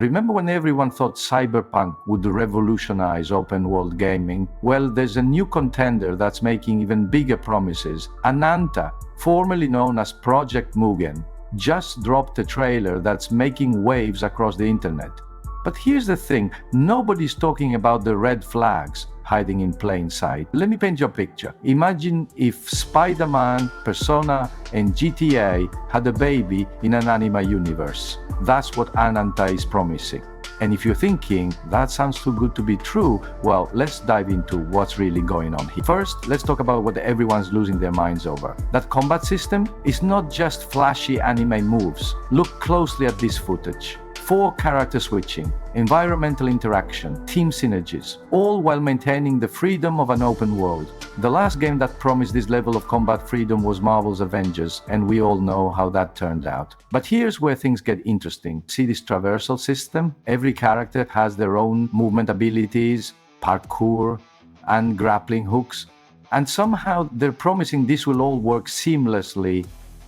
Remember when everyone thought Cyberpunk would revolutionize open-world gaming? Well, there's a new contender that's making even bigger promises. ANANTA, formerly known as Project Mugen, just dropped a trailer that's making waves across the internet. But here's the thing, nobody's talking about the red flags hiding in plain sight. Let me paint you a picture. Imagine if Spider-Man, Persona, and GTA had a baby in an anime universe. That's what ANANTA is promising. And if you're thinking, that sounds too good to be true, well, let's dive into what's really going on here. First, let's talk about what everyone's losing their minds over. That combat system is not just flashy anime moves. Look closely at this footage. 4 character switching, environmental interaction, team synergies, all while maintaining the freedom of an open world. The last game that promised this level of combat freedom was Marvel's Avengers, and we all know how that turned out. But here's where things get interesting. See this traversal system? Every character has their own movement abilities, parkour, and grappling hooks. And somehow they're promising this will all work seamlessly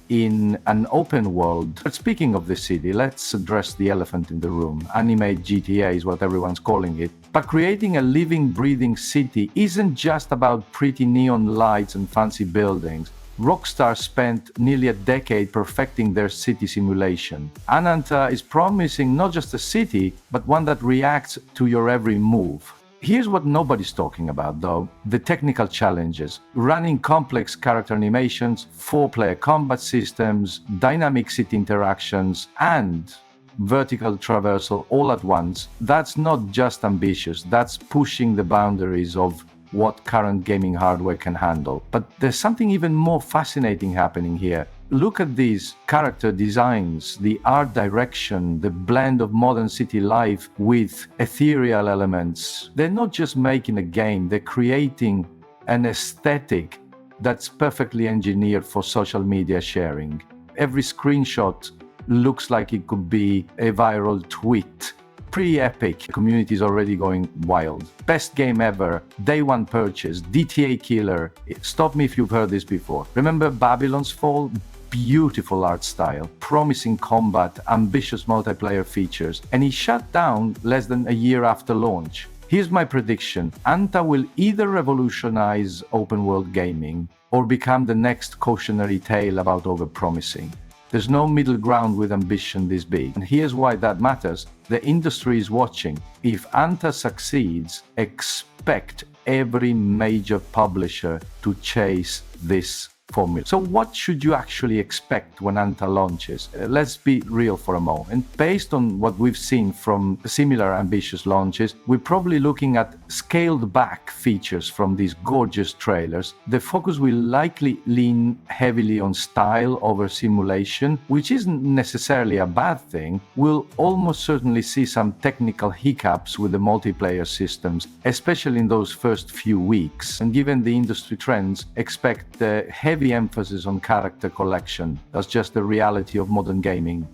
in an open world. But speaking of the city, let's address the elephant in the room. Anime GTA is what everyone's calling it. But creating a living, breathing city isn't just about pretty neon lights and fancy buildings. Rockstar spent nearly a decade perfecting their city simulation. ANANTA is promising not just a city, but one that reacts to your every move. Here's what nobody's talking about though, the technical challenges. Running complex character animations, 4-player combat systems, dynamic city interactions, and vertical traversal all at once. That's not just ambitious, that's pushing the boundaries of what current gaming hardware can handle. But there's something even more fascinating happening here. Look at these character designs, the art direction, the blend of modern city life with ethereal elements. They're not just making a game, they're creating an aesthetic that's perfectly engineered for social media sharing. Every screenshot looks like it could be a viral tweet. Pretty epic. The community is already going wild. Best game ever, day one purchase, DTA killer. Stop me if you've heard this before. Remember Babylon's Fall? Beautiful art style, promising combat, ambitious multiplayer features, and he shut down less than a year after launch. Here's my prediction. ANTA will either revolutionize open world gaming or become the next cautionary tale about overpromising. There's no middle ground with ambition this big. And here's why that matters. The industry is watching. If ANTA succeeds, expect every major publisher to chase this formula. So what should you actually expect when ANTA launches? Let's be real for a moment. Based on what we've seen from similar ambitious launches, we're probably looking at scaled back features from these gorgeous trailers. The focus will likely lean heavily on style over simulation, which isn't necessarily a bad thing. We'll almost certainly see some technical hiccups with the multiplayer systems, especially in those first few weeks. And given the industry trends, expect the heavy emphasis on character collection. That's just the reality of modern gaming.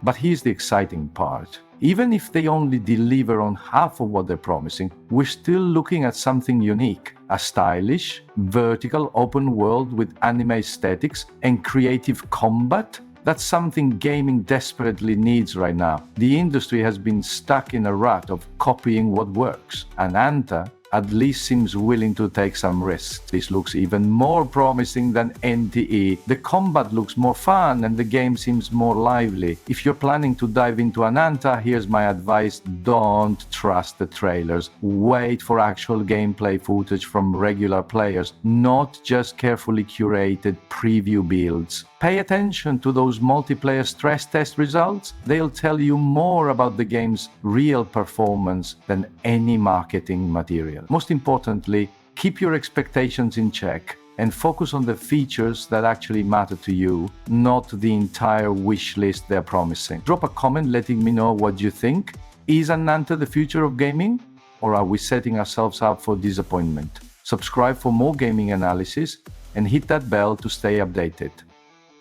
But here's the exciting part. Even if they only deliver on half of what they're promising, we're still looking at something unique. A stylish, vertical open world with anime aesthetics and creative combat. That's something gaming desperately needs right now. The industry has been stuck in a rut of copying what works. And ANTA at least seems willing to take some risks. This looks even more promising than NTE. The combat looks more fun and the game seems more lively. If you're planning to dive into ANANTA, here's my advice: don't trust the trailers. Wait for actual gameplay footage from regular players, not just carefully curated preview builds. Pay attention to those multiplayer stress test results. They'll tell you more about the game's real performance than any marketing material. Most importantly, keep your expectations in check and focus on the features that actually matter to you, not the entire wish list they're promising. Drop a comment letting me know what you think. Is ANANTA the future of gaming? Or are we setting ourselves up for disappointment? Subscribe for more gaming analysis and hit that bell to stay updated.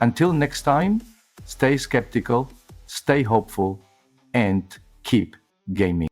Until next time, stay skeptical, stay hopeful, and keep gaming.